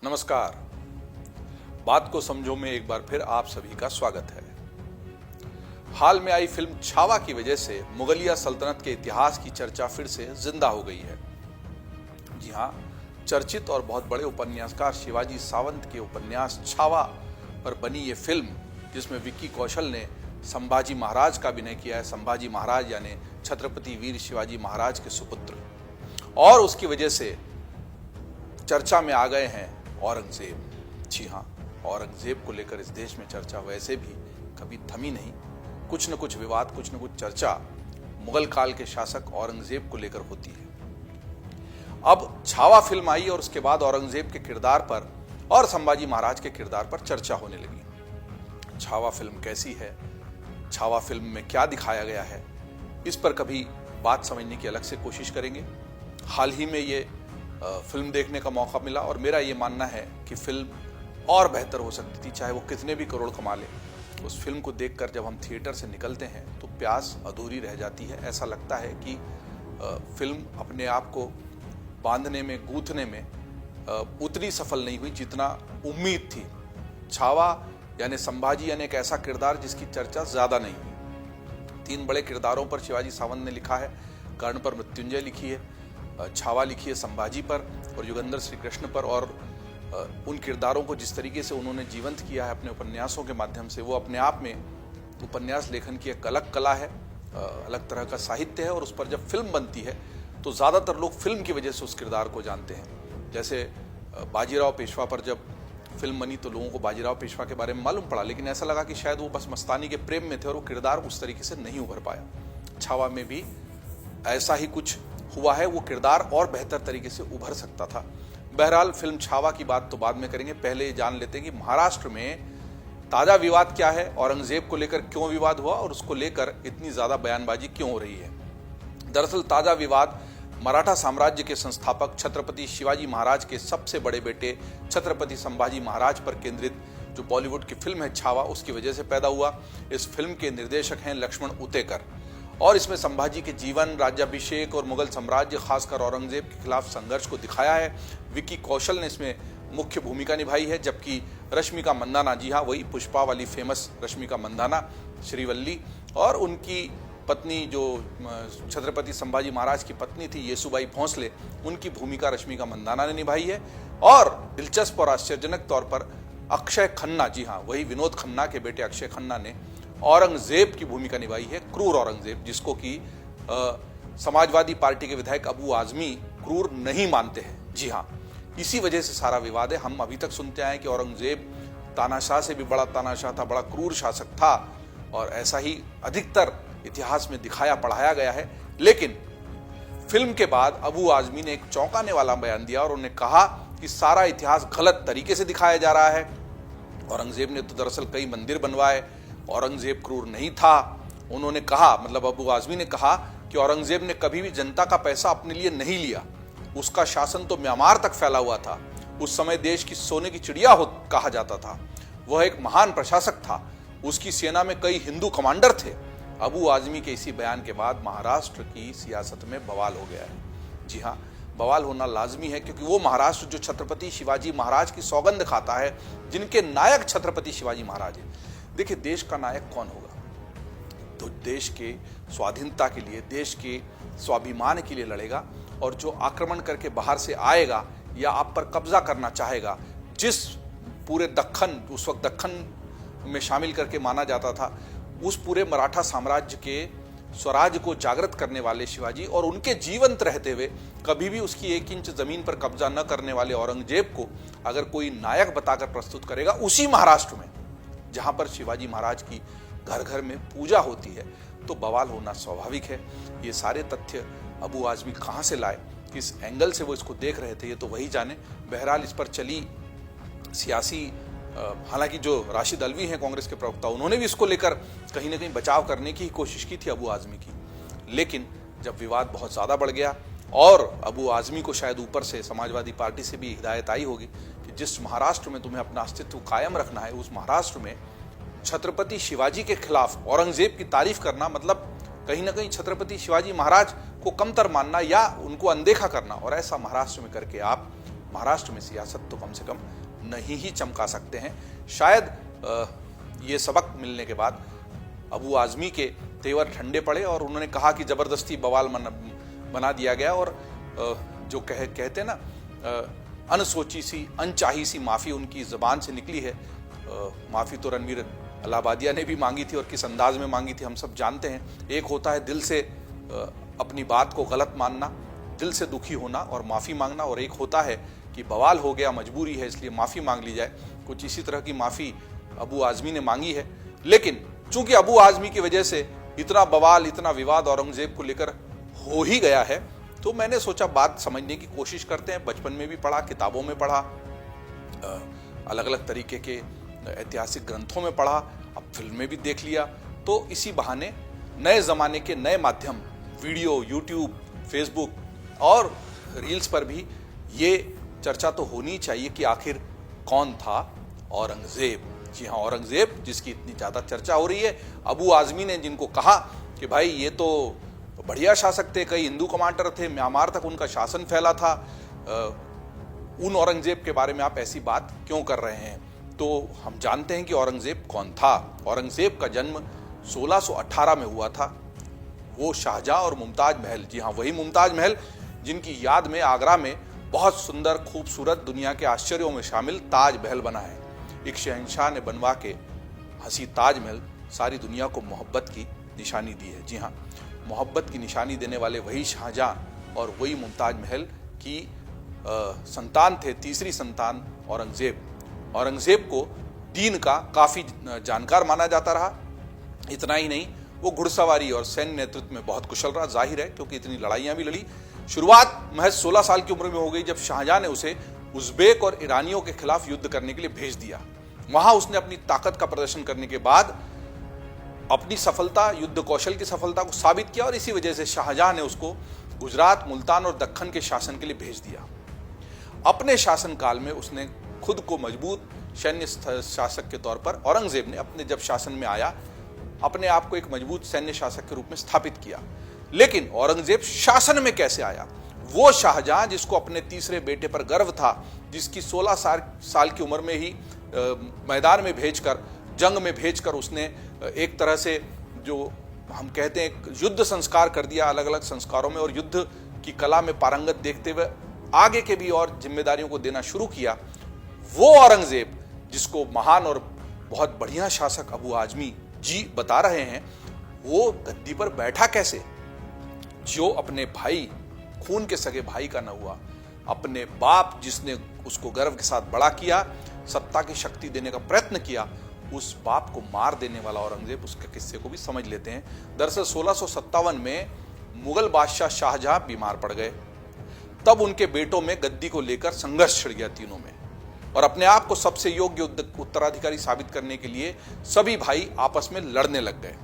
नमस्कार। बात को समझो में एक बार फिर आप सभी का स्वागत है। हाल में आई फिल्म छावा की वजह से मुगलिया सल्तनत के इतिहास की चर्चा फिर से जिंदा हो गई है। जी हां, चर्चित और बहुत बड़े उपन्यासकार शिवाजी सावंत के उपन्यास छावा पर बनी ये फिल्म, जिसमें विक्की कौशल ने संभाजी महाराज का अभिनय किया है। संभाजी महाराज यानी छत्रपति वीर शिवाजी महाराज के सुपुत्र, और उसकी वजह से चर्चा में आ गए हैं औरंगजेब। जी हाँ, औरंगजेब को लेकर इस देश में चर्चा वैसे भी कभी थमी नहीं। कुछ न कुछ विवाद, कुछ न कुछ चर्चा मुगल काल के शासक औरंगजेब को लेकर होती है। अब छावा फिल्म आई और उसके बाद औरंगजेब के किरदार पर और संभाजी महाराज के किरदार पर चर्चा होने लगी। छावा फिल्म कैसी है, छावा फिल्म में क्या दिखाया गया है, इस पर कभी बात समझने की अलग से कोशिश करेंगे। हाल ही में ये फिल्म देखने का मौका मिला और मेरा ये मानना है कि फिल्म और बेहतर हो सकती थी, चाहे वो कितने भी करोड़ कमा ले। उस फिल्म को देखकर जब हम थिएटर से निकलते हैं तो प्यास अधूरी रह जाती है। ऐसा लगता है कि फिल्म अपने आप को बांधने में, गूंथने में उतनी सफल नहीं हुई जितना उम्मीद थी। छावा यानी संभाजी यानी एक ऐसा किरदार जिसकी चर्चा ज्यादा नहीं हुई। 3 बड़े किरदारों पर शिवाजी सावंत ने लिखा है। कर्ण पर मृत्युंजय लिखी है, छावा लिखी है संभाजी पर और युगंधर श्री कृष्ण पर। और उन किरदारों को जिस तरीके से उन्होंने जीवंत किया है अपने उपन्यासों के माध्यम से, वो अपने आप में उपन्यास लेखन की एक अलग कला है, अलग तरह का साहित्य है। और उस पर जब फिल्म बनती है तो ज़्यादातर लोग फिल्म की वजह से उस किरदार को जानते हैं। जैसे बाजीराव पेशवा पर जब फिल्म बनी तो लोगों को बाजीराव पेशवा के बारे में मालूम पड़ा, लेकिन ऐसा लगा कि शायद वो बस मस्तानी के प्रेम में थे और वो किरदार उस तरीके से नहीं उभर पाया। छावा में भी ऐसा ही कुछ हुआ है, वो किरदार और बेहतर तरीके से उभर सकता था। बहरहाल फिल्म छावा की बात तो बाद में करेंगे, पहले ये जान लेते हैं कि महाराष्ट्र में ताजा विवाद क्या है, औरंगजेब को लेकर क्यों विवाद हुआ और उसको लेकर इतनी ज्यादा बयानबाजी क्यों हो रही है। दरअसल ताजा विवाद मराठा साम्राज्य के संस्थापक छत्रपति शिवाजी महाराज के सबसे बड़े बेटे छत्रपति संभाजी महाराज पर केंद्रित जो बॉलीवुड की फिल्म है छावा, उसकी वजह से पैदा हुआ। इस फिल्म के निर्देशक हैं लक्ष्मण उतेकर और इसमें संभाजी के जीवन, राज्याभिषेक और मुगल साम्राज्य, खासकर औरंगजेब के खिलाफ संघर्ष को दिखाया है। विक्की कौशल ने इसमें मुख्य भूमिका निभाई है, जबकि रश्मिका मंदाना, जी हाँ वही पुष्पा वाली फेमस रश्मिका मंदाना, श्रीवल्ली, और उनकी पत्नी जो छत्रपति संभाजी महाराज की पत्नी थी येसुबाई भोंसले, उनकी भूमिका रश्मिका मंदाना ने निभाई है। और दिलचस्प और आश्चर्यजनक तौर पर अक्षय खन्ना, जी हाँ वही विनोद खन्ना के बेटे अक्षय खन्ना ने औरंगजेब की भूमिका निभाई है, क्रूर औरंगजेब, जिसको कि समाजवादी पार्टी के विधायक अबू आजमी क्रूर नहीं मानते हैं। जी हाँ, इसी वजह से सारा विवाद है। हम अभी तक सुनते आए कि औरंगजेब तानाशाह से भी बड़ा तानाशाह था, बड़ा क्रूर शासक था, और ऐसा ही अधिकतर इतिहास में दिखाया पढ़ाया गया है। लेकिन फिल्म के बाद अबू आजमी ने एक चौंकाने वाला बयान दिया और उन्होंने कहा कि सारा इतिहास गलत तरीके से दिखाया जा रहा है। औरंगजेब ने तो दरअसल कई मंदिर बनवाए, औरंगजेब क्रूर नहीं था। उन्होंने कहा, मतलब अबू आजमी ने कहा कि औरंगजेब ने कभी भी जनता का पैसा अपने लिए नहीं लिया। उसका शासन तो म्यांमार तक फैला हुआ था। उस समय देश की सोने की चिड़िया कहा जाता था। वह एक महान प्रशासक था। उसकी सेना में कई हिंदू कमांडर थे। अबू आजमी के इसी बयान के बाद महाराष्ट्र की सियासत में बवाल हो गया है। जी हाँ, बवाल होना लाजमी है, क्योंकि वो महाराष्ट्र जो छत्रपति शिवाजी महाराज की सौगंध खाता है, जिनके नायक छत्रपति शिवाजी महाराज है। देखिए, देश का नायक कौन होगा? तो देश के स्वाधीनता के लिए, देश के स्वाभिमान के लिए लड़ेगा, और जो आक्रमण करके बाहर से आएगा या आप पर कब्जा करना चाहेगा, जिस पूरे दक्खन, उस वक्त दक्खन में शामिल करके माना जाता था, उस पूरे मराठा साम्राज्य के स्वराज को जागृत करने वाले शिवाजी, और उनके जीवंत रहते हुए कभी भी उसकी 1 इंच जमीन पर कब्जा न करने वाले औरंगजेब को अगर कोई नायक बताकर प्रस्तुत करेगा उसी महाराष्ट्र में, जहां पर शिवाजी महाराज की घर घर में पूजा होती है, तो बवाल होना स्वाभाविक है। ये सारे तथ्य अबू आजमी कहां से लाए, किस एंगल से वो इसको देख रहे थे, ये तो वही जाने। बहरहाल इस पर चली सियासी, हालांकि जो राशिद अलवी हैं कांग्रेस के प्रवक्ता, उन्होंने भी इसको लेकर कहीं ना कहीं बचाव करने की कोशिश की थी अबू आजमी की। लेकिन जब विवाद बहुत ज़्यादा बढ़ गया और अबू आजमी को शायद ऊपर से समाजवादी पार्टी से भी हिदायत आई होगी कि जिस महाराष्ट्र में तुम्हें अपना अस्तित्व कायम रखना है, उस महाराष्ट्र में छत्रपति शिवाजी के खिलाफ औरंगजेब की तारीफ करना मतलब कहीं ना कहीं छत्रपति शिवाजी महाराज को कमतर मानना या उनको अनदेखा करना। और ऐसा महाराष्ट्र में करके आप महाराष्ट्र में सियासत तो कम से कम नहीं ही चमका सकते हैं। शायद ये सबक मिलने के बाद अबू आजमी के तेवर ठंडे पड़े और उन्होंने कहा कि जबरदस्ती बवाल बना दिया गया और जो कहते हैं ना अनसोची सी अनचाही सी माफ़ी उनकी ज़बान से निकली है। माफ़ी तो रणवीर अलाहाबादिया ने भी मांगी थी और किस अंदाज में मांगी थी हम सब जानते हैं। एक होता है दिल से अपनी बात को गलत मानना, दिल से दुखी होना और माफ़ी मांगना, और एक होता है कि बवाल हो गया, मजबूरी है इसलिए माफ़ी मांग ली जाए। कुछ इसी तरह की माफ़ी अबू आज़मी ने मांगी है। लेकिन चूंकि अबू आज़मी की वजह से इतना बवाल, इतना विवाद औरंगजेब को लेकर हो ही गया है, तो मैंने सोचा बात समझने की कोशिश करते हैं। बचपन में भी पढ़ा, किताबों में पढ़ा, अलग अलग तरीके के ऐतिहासिक ग्रंथों में पढ़ा, अब फिल्म में भी देख लिया। तो इसी बहाने नए ज़माने के नए माध्यम, वीडियो, यूट्यूब, फेसबुक और रील्स पर भी ये चर्चा तो होनी चाहिए कि आखिर कौन था औरंगजेब। जी हाँ, औरंगजेब जिसकी इतनी ज़्यादा चर्चा हो रही है। अबू आज़मी ने जिनको कहा कि भाई ये तो बढ़िया शासक थे, कई हिंदू कमांडर थे, म्यांमार तक उनका शासन फैला था, उन औरंगजेब के बारे में आप ऐसी बात क्यों कर रहे हैं? तो हम जानते हैं कि औरंगजेब कौन था। औरंगजेब का जन्म 1618 में हुआ था। वो शाहजहां और मुमताज महल, जी हाँ वही मुमताज महल जिनकी याद में आगरा में बहुत सुंदर खूबसूरत दुनिया के आश्चर्यों में शामिल ताज महल बना है। एक शहंशाह ने बनवा के हंसी ताजमहल सारी दुनिया को मोहब्बत की निशानी दी है। जी हाँ, मोहब्बत की निशानी देने वाले वही शाहजहां और वही मुमताज महल की संतान थे, तीसरी संतान औरंगजेब। औरंगजेब को दीन का काफ़ी जानकार माना जाता रहा। इतना ही नहीं, वो घुड़सवारी और सैन्य नेतृत्व में बहुत कुशल रहा, जाहिर है क्योंकि इतनी लड़ाइयाँ भी लड़ी। शुरुआत महज 16 साल की उम्र में हो गई जब शाहजहां ने उसे उज़्बेक और ईरानियों के खिलाफ युद्ध करने के लिए भेज दिया। वहां उसने अपनी ताकत का प्रदर्शन करने के बाद अपनी सफलता, युद्ध कौशल की सफलता को साबित किया और इसी वजह से शाहजहां ने उसको गुजरात, मुल्तान और दक्खन के शासन के लिए भेज दिया। अपने शासनकाल में उसने खुद को मजबूत सैन्य शासक के तौर पर, औरंगजेब ने अपने जब शासन में आया अपने आप को एक मजबूत सैन्य शासक के रूप में स्थापित किया। लेकिन औरंगजेब शासन में कैसे आया? वो शाहजहां जिसको अपने तीसरे बेटे पर गर्व था, जिसकी 16 साल की उम्र में ही मैदान में भेजकर, जंग में भेजकर उसने एक तरह से जो हम कहते हैं युद्ध संस्कार कर दिया, अलग अलग संस्कारों में, और युद्ध की कला में पारंगत देखते हुए आगे के भी और जिम्मेदारियों को देना शुरू किया। वो औरंगजेब जिसको महान और बहुत बढ़िया शासक अबू आज़मी जी बता रहे हैं, वो गद्दी पर बैठा कैसे? जो अपने भाई, खून के सगे भाई का न हुआ, अपने बाप जिसने उसको गर्व के साथ बड़ा किया, सत्ता की शक्ति देने का प्रयत्न किया, उस बाप को मार देने वाला औरंगजेब, उसके किस्से को भी समझ लेते हैं। दरअसल 1657 में मुगल बादशाह शाहजहां बीमार पड़ गए। तब उनके बेटों में गद्दी को लेकर संघर्ष छिड़ गया तीनों में, और अपने आप को सबसे योग्य उत्तराधिकारी साबित करने के लिए सभी भाई आपस में लड़ने लग गए।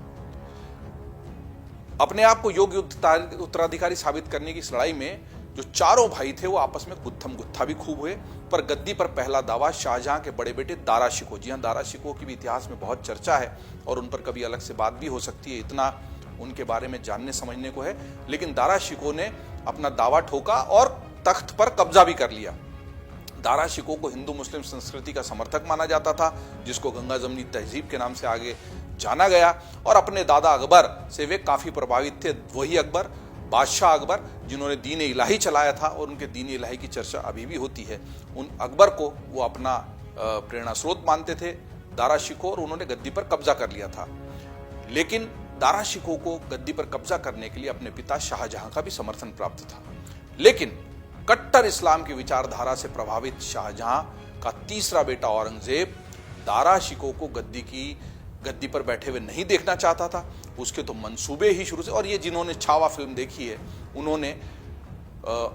अपने आप को योग्य उत्तराधिकारी साबित करने की इस लड़ाई में जो चारों भाई थे वो आपस में गुत्थम गुत्था भी खूब हुए। पर गद्दी पर पहला दावा शाहजहां के बड़े बेटे दारा शिकोह, जी हाँ दारा शिकोह की भी इतिहास में बहुत चर्चा है और उन पर कभी अलग से बात भी हो सकती है, इतना उनके बारे में जानने समझने को है। लेकिन दारा शिकोह ने अपना दावा ठोका और तख्त पर कब्जा भी कर लिया। दारा शिकोह को हिंदू मुस्लिम संस्कृति का समर्थक माना जाता था, जिसको गंगा जमनी तहजीब के नाम से आगे जाना गया, और अपने दादा अकबर से वे काफी प्रभावित थे। वही अकबर, बादशाह अकबर, जिन्होंने दीन इलाही चलाया था और उनके दीन इलाही की चर्चा अभी भी होती है। उन अकबर को वो अपना प्रेरणा स्रोत मानते थे, दारा शिकोह, और उन्होंने गद्दी पर कब्जा कर लिया था। लेकिन दारा शिकोह को गद्दी पर कब्जा करने के लिए अपने पिता शाहजहां का भी समर्थन प्राप्त था। लेकिन कट्टर इस्लाम की विचारधारा से प्रभावित शाहजहां का तीसरा बेटा औरंगजेब दारा शिकोह को गद्दी पर बैठे हुए नहीं देखना चाहता था। उसके तो मंसूबे ही शुरू से, और ये जिन्होंने छावा फिल्म देखी है उन्होंने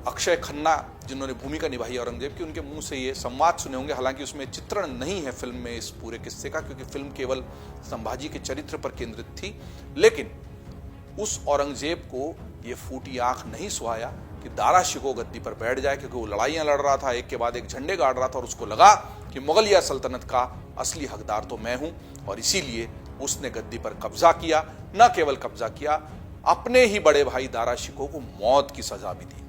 अक्षय खन्ना जिन्होंने भूमिका निभाई औरंगजेब की, उनके मुंह से ये संवाद सुने होंगे। हालांकि उसमें चित्रण नहीं है फिल्म में इस पूरे किस्से का, क्योंकि फिल्म केवल संभाजी के चरित्र पर केंद्रित थी। लेकिन उस औरंगजेब को ये फूटी आंख नहीं सुहाया कि दारा शिकोह गद्दी पर बैठ जाए, क्योंकि वो लड़ाइयां लड़ रहा था, एक के बाद एक झंडे गाड़ रहा था, और उसको लगा कि मुगलिया सल्तनत का असली हकदार तो मैं हूं, और इसीलिए उसने गद्दी पर कब्जा किया। न केवल कब्जा किया, अपने ही बड़े भाई दारा शिकोह को मौत की सजा भी दी।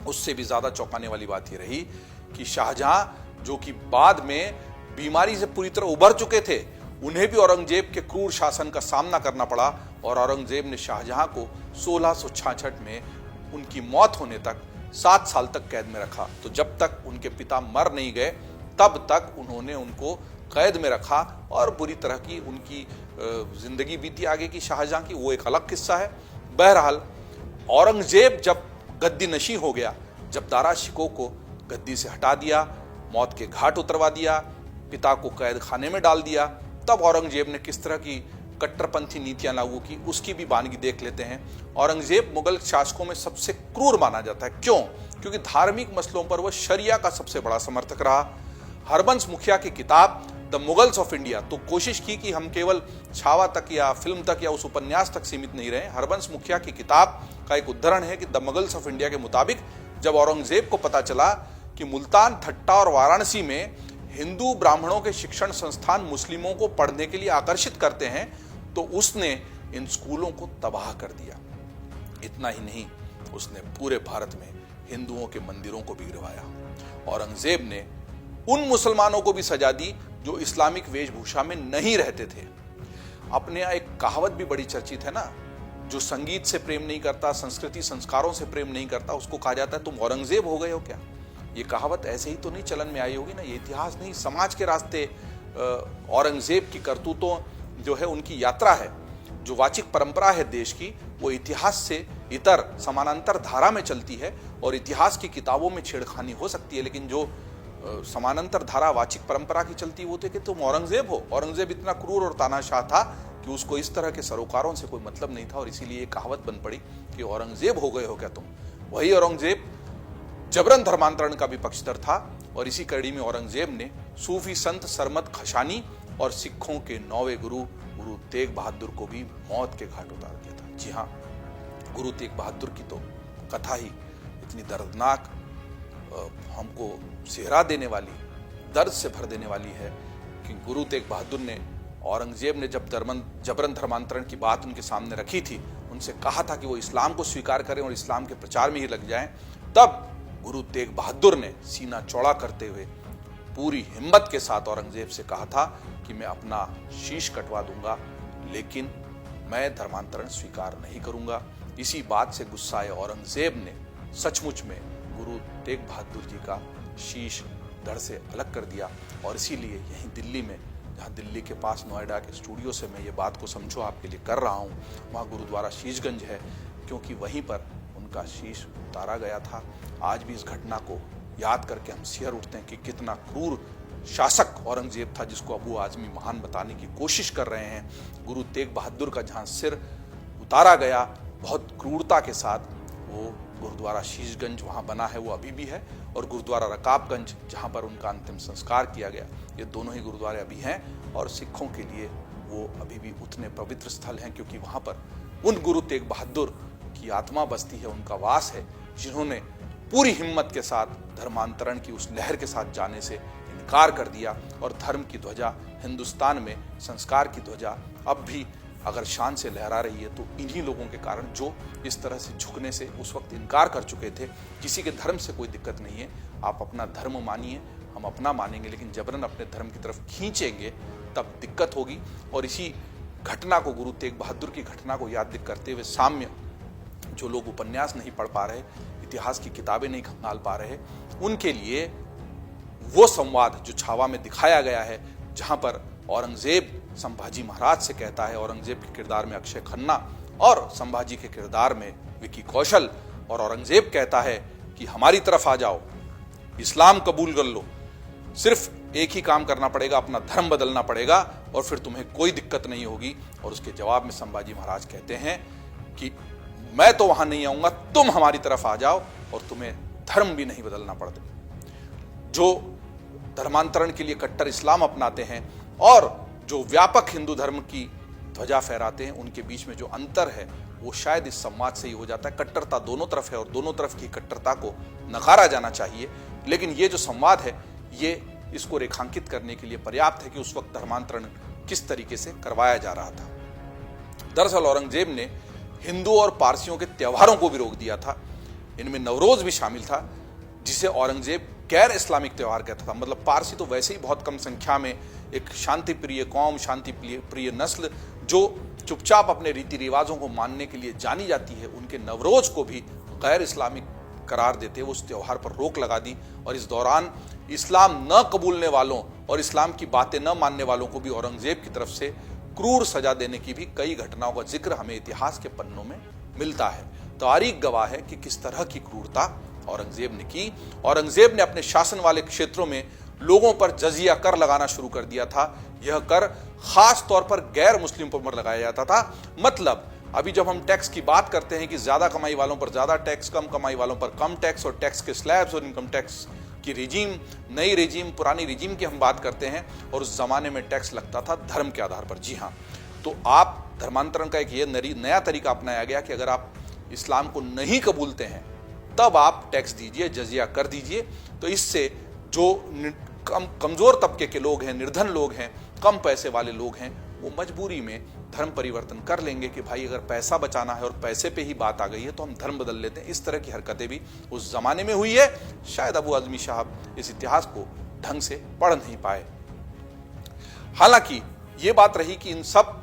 उससे भी ज्यादा चौंकाने वाली बात यह रही कि शाहजहां, जो कि बाद में बीमारी से पूरी तरह उबर चुके थे, उन्हें भी औरंगजेब के क्रूर शासन का सामना करना पड़ा और औरंगजेब ने शाहजहां को 1666 में उनकी मौत होने तक 7 साल तक कैद में रखा। तो जब तक उनके पिता मर नहीं गए तब तक उन्होंने उनको कैद में रखा और बुरी तरह की उनकी जिंदगी बीती आगे की शाहजहां की, वो एक अलग किस्सा है। बहरहाल औरंगजेब जब गद्दी नशी हो गया, जब दारा शिकोह को गद्दी से हटा दिया, मौत के घाट उतरवा दिया, पिता को कैद खाने में डाल दिया, तब औरंगजेब ने किस तरह की कट्टरपंथी नीतियां लागू की उसकी भी वानगी देख लेते हैं। औरंगजेब मुगल शासकों में सबसे क्रूर माना जाता है। क्यों? क्योंकि धार्मिक मसलों पर वह शरिया का सबसे बड़ा समर्थक रहा। हरबंस मुखिया की किताब द मुगल्स ऑफ इंडिया, तो कोशिश की कि हम केवल छावा तक या फिल्म तक या उस उपन्यास तक सीमित नहीं रहे। हरबंस मुखिया की किताब का एक उद्धरण है कि द मुगल्स ऑफ इंडिया के मुताबिक जब औरंगजेब को पता चला कि मुल्तान, ठट्टा और वाराणसी में हिंदू ब्राह्मणों के शिक्षण संस्थान मुस्लिमों को पढ़ने के लिए आकर्षित करते हैं, तो उसने इन स्कूलों को तबाह कर दिया। इतना ही नहीं, उसने पूरे भारत में हिंदुओं के मंदिरों को भी गिरवाया। औरंगजेब ने उन मुसलमानों को भी सजा दी जो इस्लामिक वेशभूषा में नहीं रहते थे। अपने यहाँ एक कहावत भी बड़ी चर्चित है ना, जो संगीत से प्रेम नहीं करता, संस्कृति संस्कारों से प्रेम नहीं करता, उसको कहा जाता है तुम औरंगजेब हो गए हो क्या। ये कहावत ऐसे ही तो नहीं चलन में आई होगी ना, ये इतिहास नहीं, समाज के रास्ते औरंगजेब की करतूतों जो है उनकी यात्रा है, जो वाचिक परंपरा है देश की, वो इतिहास से इतर समानांतर धारा में चलती है। और इतिहास की किताबों में छेड़खानी हो सकती है, लेकिन जो समानांतर धारा वाचिक परंपरा की चलती वो थे कि तुम औरंगजेब हो। औरंगजेब इतना क्रूर और तानाशाह था कि उसको इस तरह के सरोकारों से कोई मतलब नहीं था, और इसीलिए ये कहावत बन पड़ी कि औरंगजेब हो गए हो क्या तुम। वही औरंगजेब जबरन धर्मांतरण का भी पक्षधर था, और इसी कड़ी में औरंगजेब ने सूफी संत सरमद खशानी और सिखों के 9वें गुरु गुरु तेग बहादुर को भी मौत के घाट उतार दिया था। जी हाँ, गुरु तेग बहादुर की तो कथा ही इतनी दर्दनाक, हमको सेहरा देने वाली, दर्द से भर देने वाली है कि गुरु तेग बहादुर ने, औरंगजेब ने जब जबरन धर्मांतरण की बात उनके सामने रखी थी, उनसे कहा था कि वो इस्लाम को स्वीकार करें और इस्लाम के प्रचार में ही लग जाएं, तब गुरु तेग बहादुर ने सीना चौड़ा करते हुए पूरी हिम्मत के साथ औरंगजेब से कहा था कि मैं अपना शीश कटवा दूंगा, लेकिन मैं धर्मांतरण स्वीकार नहीं करूंगा। इसी बात से गुस्साए औरंगजेब ने सचमुच में गुरु तेग बहादुर जी का शीश धड़ से अलग कर दिया। और इसीलिए यहीं दिल्ली में, जहाँ दिल्ली के पास नोएडा के स्टूडियो से मैं ये बात को समझो आपके लिए कर रहा हूँ, वहाँ गुरुद्वारा शीशगंज है, क्योंकि वहीं पर उनका शीश उतारा गया था। आज भी इस घटना को याद करके हम सिहर उठते हैं कि कितना क्रूर शासक औरंगजेब था, जिसको अबू आजमी महान बताने की कोशिश कर रहे हैं। गुरु तेग बहादुर का जहाँ सिर उतारा गया बहुत क्रूरता के साथ, वो गुरुद्वारा शीशगंज वहाँ बना है, वो अभी भी है, और गुरुद्वारा रकाबगंज जहाँ पर उनका अंतिम संस्कार किया गया, ये दोनों ही गुरुद्वारे अभी हैं, और सिखों के लिए वो अभी भी उतने पवित्र स्थल हैं, क्योंकि वहाँ पर उन गुरु तेग बहादुर की आत्मा बसती है, उनका वास है, जिन्होंने पूरी हिम्मत के साथ धर्मांतरण की उस लहर के साथ जाने से इनकार कर दिया। और धर्म की ध्वजा हिंदुस्तान में, संस्कार की ध्वजा अब भी अगर शान से लहरा रही है, तो इन्हीं लोगों के कारण, जो इस तरह से झुकने से उस वक्त इनकार कर चुके थे। किसी के धर्म से कोई दिक्कत नहीं है, आप अपना धर्म मानिए, हम अपना मानेंगे, लेकिन जबरन अपने धर्म की तरफ खींचेंगे तब दिक्कत होगी। और इसी घटना को, गुरु तेग बहादुर की घटना को याद करते हुए साम्य, जो लोग उपन्यास नहीं पढ़ पा रहे, इतिहास की किताबें नहीं खंगाल पा रहे, उनके लिए वो संवाद जो छावा में दिखाया गया है, जहां पर औरंगजेब संभाजी महाराज से कहता है, औरंगजेब के किरदार में अक्षय खन्ना और संभाजी के किरदार में विकी कौशल, और औरंगजेब कहता है कि हमारी तरफ आ जाओ, इस्लाम कबूल कर लो, सिर्फ एक ही काम करना पड़ेगा, अपना धर्म बदलना पड़ेगा और फिर तुम्हें कोई दिक्कत नहीं होगी। और उसके जवाब में संभाजी महाराज कहते हैं कि मैं तो वहां नहीं आऊंगा, तुम हमारी तरफ आ जाओ और तुम्हें धर्म भी नहीं बदलना पड़ता। जो धर्मांतरण के लिए कट्टर इस्लाम अपनाते हैं और जो व्यापक हिंदू धर्म की ध्वजा फहराते हैं, उनके बीच में जो अंतर है वो शायद इस संवाद से ही हो जाता है। कट्टरता दोनों तरफ है और दोनों तरफ की कट्टरता को नकारा जाना चाहिए, लेकिन ये जो संवाद है ये इसको रेखांकित करने के लिए पर्याप्त है कि उस वक्त धर्मांतरण किस तरीके से करवाया जा रहा था। दरअसल औरंगजेब ने हिंदू और पारसियों के त्योहारों को भी रोक दिया था। इनमें नवरोज भी शामिल था, जिसे औरंगजेब गैर इस्लामिक त्यौहार कहता था। मतलब पारसी तो वैसे ही बहुत कम संख्या में एक शांति प्रिय कौम, शांति प्रिय नस्ल जो चुपचाप अपने रीति रिवाजों को मानने के लिए जानी जाती है, उनके नवरोज को भी गैर इस्लामिक करार देते हुए उस त्यौहार पर रोक लगा दी। और इस दौरान इस्लाम न कबूलने वालों और इस्लाम की बातें न मानने वालों को भी औरंगजेब की तरफ से क्रूर सजा देने की भी कई घटनाओं का जिक्र हमें इतिहास के पन्नों में मिलता है। तारीख गवाह है कि किस तरह की क्रूरता औरंगजेब ने की। औरंगजेब ने अपने शासन वाले क्षेत्रों में लोगों पर जजिया कर लगाना शुरू कर दिया था। यह कर खास तौर पर गैर मुस्लिम पर लगाया जाता था। मतलब अभी जब हम टैक्स की बात करते हैं कि ज्यादा कमाई वालों पर ज्यादा टैक्स, कम कमाई वालों पर कम टैक्स, और टैक्स के स्लैब्स और इनकम टैक्स की रिजीम, नई रिजीम, पुरानी रिजीम की हम बात करते हैं, और उस जमाने में टैक्स लगता था धर्म के आधार पर। जी हाँ, तो आप धर्मांतरण का एक ये नया तरीका अपनाया गया कि अगर आप इस्लाम को नहीं कबूलते हैं तब आप टैक्स दीजिए, जजिया कर दीजिए। तो इससे जो कमजोर तबके के लोग हैं, निर्धन लोग हैं, कम पैसे वाले लोग हैं, वो मजबूरी में धर्म परिवर्तन कर लेंगे कि भाई अगर पैसा बचाना है और पैसे पे ही बात आ गई है तो हम धर्म बदल लेते हैं। इस तरह की हरकतें भी उस जमाने में हुई है। शायद अबू आजमी साहब इस इतिहास को ढंग से पढ़ नहीं पाए। हालांकि ये बात रही कि इन सब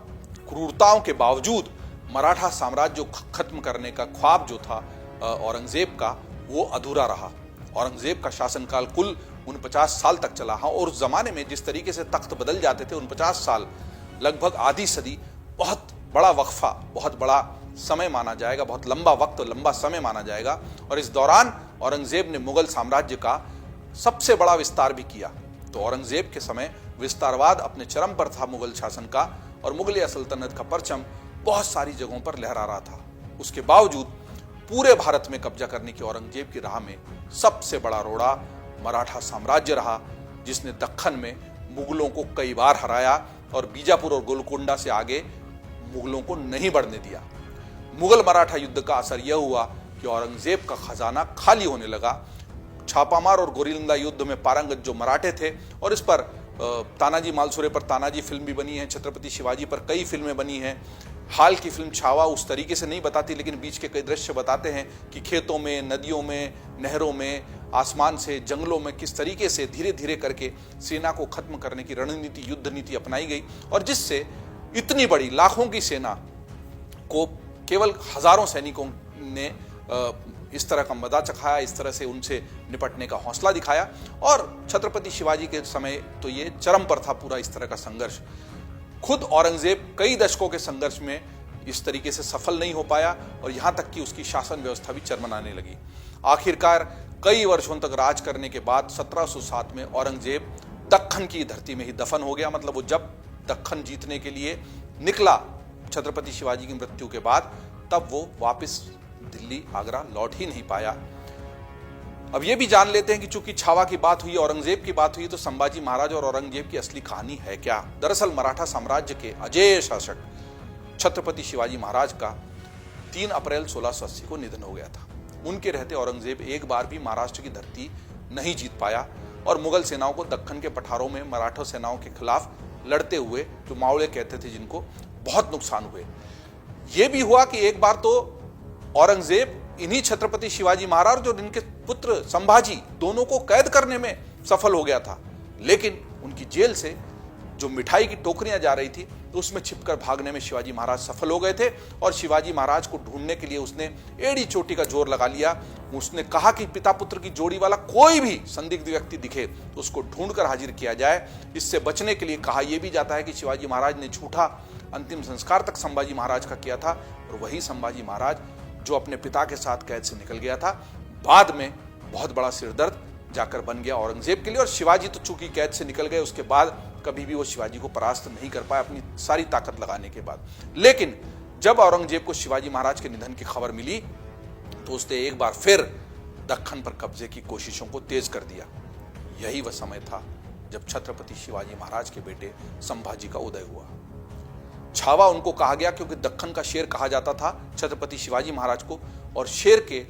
क्रूरताओं के बावजूद मराठा साम्राज्य खत्म करने का ख्वाब जो था औरंगजेब का, वो अधूरा रहा। औरंगजेब का शासनकाल कुल 49 साल तक चला। हाँ, और उस जमाने में जिस तरीके से तख्त बदल जाते थे, 49 साल लगभग आधी सदी बहुत बड़ा वक्फा, बहुत बड़ा समय माना जाएगा, बहुत लंबा वक्त, लंबा समय माना जाएगा। और इस दौरान औरंगजेब ने मुगल साम्राज्य का सबसे बड़ा विस्तार भी किया। तो औरंगजेब के समय विस्तारवाद अपने चरम पर था मुगल शासन का, और मुगलिया सल्तनत का परचम बहुत सारी जगहों पर लहरा रहा था। उसके बावजूद पूरे भारत में कब्जा करने की औरंगजेब की राह में सबसे बड़ा रोड़ा मराठा साम्राज्य रहा, जिसने दक्खन में मुगलों को कई बार हराया और बीजापुर और गोलकोंडा से आगे मुगलों को नहीं बढ़ने दिया। मुगल मराठा युद्ध का असर यह हुआ कि औरंगजेब का खजाना खाली होने लगा। छापामार और गोरिल्ला युद्ध में पारंगत जो मराठे थे, और इस पर तानाजी मालसुरे पर तानाजी फिल्म भी बनी है, छत्रपति शिवाजी पर कई फिल्में बनी हैं। हाल की फिल्म छावा उस तरीके से नहीं बताती, लेकिन बीच के कई दृश्य बताते हैं कि खेतों में, नदियों में, नहरों में, आसमान से, जंगलों में किस तरीके से धीरे धीरे करके सेना को खत्म करने की रणनीति, युद्ध नीति अपनाई गई, और जिससे इतनी बड़ी लाखों की सेना को केवल हजारों सैनिकों ने इस तरह का मजा चखाया, इस तरह से उनसे निपटने का हौसला दिखाया। और छत्रपति शिवाजी के समय तो ये चरम पर था पूरा इस तरह का संघर्ष। खुद औरंगजेब कई दशकों के संघर्ष में इस तरीके से सफल नहीं हो पाया, और यहां तक कि उसकी शासन व्यवस्था भी चरमराने लगी। आखिरकार कई वर्षों तक राज करने के बाद 1707 में औरंगजेब दक्खन की धरती में ही दफन हो गया। मतलब वो जब दक्खन जीतने के लिए निकला छत्रपति शिवाजी की मृत्यु के बाद, तब वो वापस दिल्ली, आगरा लौट ही नहीं पाया। अब ये भी जान लेते हैं कि चूंकि छावा की बात हुई, औरंगजेब की बात हुई, तो संभाजी महाराज और औरंगजेब की असली कहानी है क्या। दरअसल मराठा साम्राज्य के अजेय शासक छत्रपति शिवाजी महाराज का 3 अप्रैल 1680 को निधन हो गया था। उनके रहते औरंगजेब एक बार भी महाराष्ट्र की धरती नहीं जीत पाया, और मुगल सेनाओं को दक्खन के पठारों में मराठा सेनाओं के खिलाफ लड़ते हुए, जो मावड़े कहते थे जिनको, बहुत नुकसान हुए। यह भी हुआ कि एक बार तो औरंगजेब इन्हीं छत्रपति शिवाजी महाराज और इनके पुत्र संभाजी दोनों को कैद करने में सफल हो गया था, लेकिन उनकी जेल से जो मिठाई की टोकरियां जा रही थी तो उसमें छिपकर भागने में शिवाजी महाराज सफल हो गए थे। और शिवाजी महाराज को ढूंढने के लिए उसने एड़ी चोटी का जोर लगा लिया। उसने कहा कि पिता पुत्र की जोड़ी वाला कोई भी संदिग्ध व्यक्ति दिखे तो उसको ढूंढकर हाजिर किया जाए। इससे बचने के लिए कहा यह भी जाता है कि शिवाजी महाराज ने झूठा अंतिम संस्कार तक संभाजी महाराज का किया था, और वही संभाजी महाराज जो अपने पिता के साथ कैद से निकल गया था, बाद में बहुत बड़ा सिरदर्द जाकर बन गया औरंगजेब के लिए। और शिवाजी तो चूंकि कैद से निकल गए, उसके बाद कभी भी वो शिवाजी को परास्त नहीं कर पाए अपनी सारी ताकत लगाने के बाद। लेकिन जब औरंगजेब को शिवाजी महाराज के निधन की खबर मिली तो उसने एक बार फिर दक्खन पर कब्जे की कोशिशों को तेज कर दिया। यही वह समय था जब छत्रपति शिवाजी महाराज के बेटे संभाजी का उदय हुआ। छावा उनको कहा गया क्योंकि दक्खन का शेर कहा जाता था छत्रपति शिवाजी महाराज को, और शेर के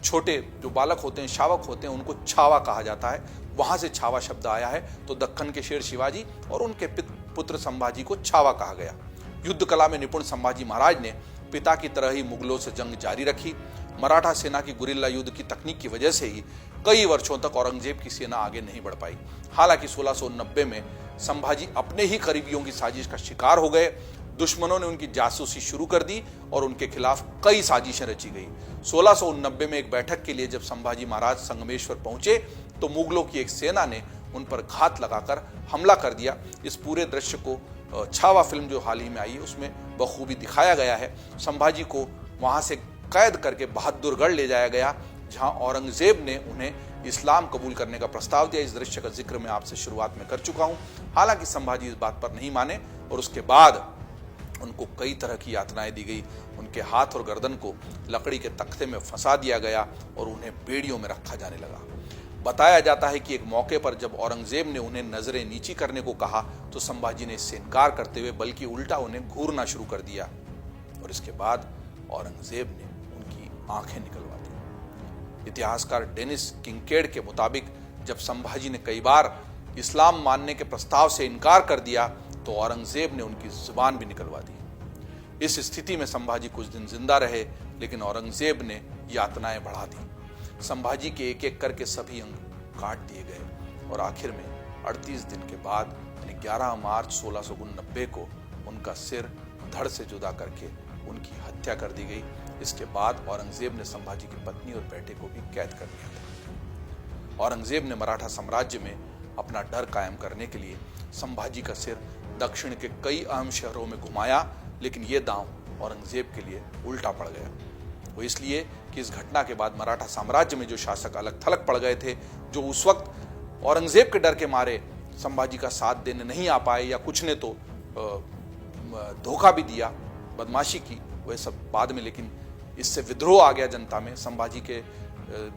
छोटे जो बालक होते हैं, शावक होते हैं, उनको छावा कहा जाता है। वहां से छावा शब्द आया है। तो दक्खन के शेर शिवाजी और उनके पुत्र संभाजी को छावा कहा गया। युद्ध कला में निपुण संभाजी महाराज ने पिता की तरह ही मुगलों से जंग जारी रखी। मराठा सेना की गुरिल्ला युद्ध की तकनीक की वजह से ही कई वर्षों तक औरंगजेब की सेना आगे नहीं बढ़ पाई। हालांकि 1690 में संभाजी अपने ही करीबियों की साजिश का शिकार हो गए। दुश्मनों ने उनकी जासूसी शुरू कर दी और उनके खिलाफ कई साजिशें रची गई। 1690 में एक बैठक के लिए जब संभाजी महाराज संगमेश्वर पहुंचे तो मुगलों की एक सेना ने उन पर घात लगाकर हमला कर दिया। इस पूरे दृश्य को छावा फिल्म जो हाल ही में आई है उसमें बखूबी दिखाया गया है। संभाजी को वहां से कैद करके बहादुरगढ़ ले जाया गया, जहां औरंगजेब ने उन्हें इस्लाम कबूल करने का प्रस्ताव दिया। इस दृश्य का जिक्र मैं आपसे शुरुआत में कर चुका हूं। हालांकि संभाजी इस बात पर नहीं माने और उसके बाद उनको कई तरह की यातनाएं दी गई। उनके हाथ और गर्दन को लकड़ी के तख्ते में फंसा दिया गया और उन्हें बेड़ियों में रखा जाने लगा। बताया जाता है कि एक मौके पर जब औरंगजेब ने उन्हें नजरें नीची करने को कहा तो संभाजी ने इससे इनकार करते हुए बल्कि उल्टा उन्हें घूरना शुरू कर दिया और इसके बाद औरंगजेब ने उनकी आंखें निकलवा दी। इतिहासकार डेनिस किंकेड के मुताबिक जब संभाजी ने कई बार इस्लाम मानने के प्रस्ताव से इनकार कर दिया तो औरंगजेब ने उनकी जुबान भी निकलवा दी। इस स्थिति में संभाजी कुछ दिन जिंदा रहे, लेकिन औरंगजेब ने यातनाएं बढ़ा दी। संभाजी के एक एक करके सभी अंग काट दिए गए और आखिर में 38 दिन के बाद 11 मार्च 1689 को उनका सिर धड़ से जुदा करके उनकी हत्या कर दी गई। इसके बाद औरंगजेब ने संभाजी की पत्नी और बेटे को भी कैद कर लिया था। औरंगजेब ने मराठा साम्राज्य में अपना डर कायम करने के लिए संभाजी का सिर दक्षिण के कई अहम शहरों में घुमाया, लेकिन यह दांव औरंगजेब के लिए उल्टा पड़ गया। वो इसलिए कि इस घटना के बाद मराठा साम्राज्य में जो शासक अलग थलग पड़ गए थे, जो उस वक्त औरंगजेब के डर के मारे संभाजी का साथ देने नहीं आ पाए या कुछ ने तो धोखा भी दिया, बदमाशी की, वह सब बाद में, लेकिन इससे विद्रोह आ गया जनता में। संभाजी के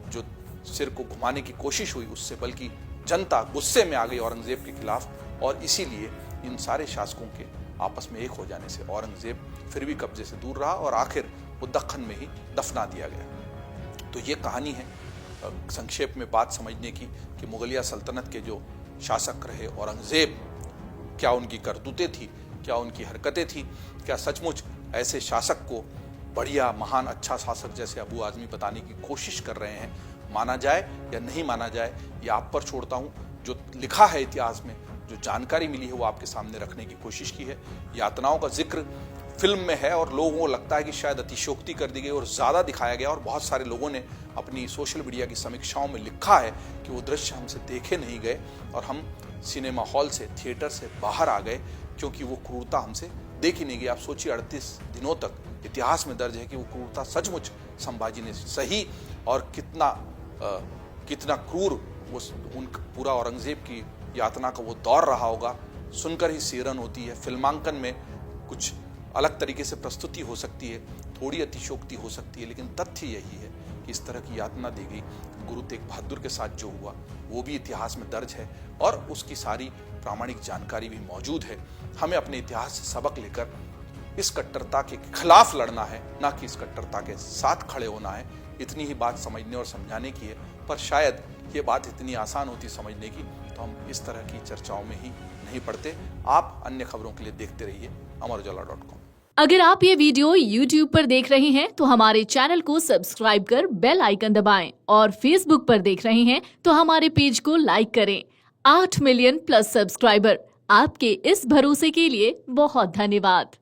जो सिर को घुमाने की कोशिश हुई उससे बल्कि जनता गुस्से में आ गई औरंगजेब के खिलाफ और इसीलिए इन सारे शासकों के आपस में एक हो जाने से औरंगजेब फिर भी कब्जे से दूर रहा और आखिर वो दक्खन में ही दफना दिया गया। तो ये कहानी है संक्षेप में बात समझने की कि मुगलिया सल्तनत के जो शासक रहे औरंगजेब, क्या उनकी करतूतें थी, क्या उनकी हरकतें थी, क्या सचमुच ऐसे शासक को बढ़िया महान अच्छा शासक जैसे अबू आजमी बताने की कोशिश कर रहे हैं। माना जाए या नहीं माना जाए ये आप पर छोड़ता हूँ। जो लिखा है इतिहास में, जो जानकारी मिली है वो आपके सामने रखने की कोशिश की है। यातनाओं का जिक्र फिल्म में है और लोगों को लगता है कि शायद अतिशयोक्ति कर दी गई और ज़्यादा दिखाया गया और बहुत सारे लोगों ने अपनी सोशल मीडिया की समीक्षाओं में लिखा है कि वो दृश्य हमसे देखे नहीं गए और हम सिनेमा हॉल से, थिएटर से बाहर आ गए क्योंकि वो क्रूरता हमसे देखी नहीं गई। आप सोचिए 38 दिनों तक इतिहास में दर्ज है कि वो क्रूरता सचमुच संभाजी ने सही और कितना क्रूर वो उन पूरा औरंगजेब की यातना का वो दौर रहा होगा, सुनकर ही सिहरन होती है। फिल्मांकन में कुछ अलग तरीके से प्रस्तुति हो सकती है, थोड़ी अतिशयोक्ति हो सकती है, लेकिन तथ्य यही है कि इस तरह की यातना दी गई। गुरु तेग बहादुर के साथ जो हुआ वो भी इतिहास में दर्ज है और उसकी सारी प्रामाणिक जानकारी भी मौजूद है। हमें अपने इतिहास से सबक लेकर इस कट्टरता के खिलाफ लड़ना है, ना कि इस कट्टरता के साथ खड़े होना है। इतनी ही बात समझने और समझाने की है, पर शायद ये बात इतनी आसान होती समझने की तो हम इस तरह की चर्चाओं में ही नहीं पड़ते। आप अन्य खबरों के लिए देखते रहिए अमरउजाला.com। अगर आप ये वीडियो YouTube पर देख रहे हैं तो हमारे चैनल को सब्सक्राइब कर बेल आइकन दबाएं और Facebook पर देख रहे हैं तो हमारे पेज को लाइक करें। 8 मिलियन प्लस सब्सक्राइबर, आपके इस भरोसे के लिए बहुत धन्यवाद।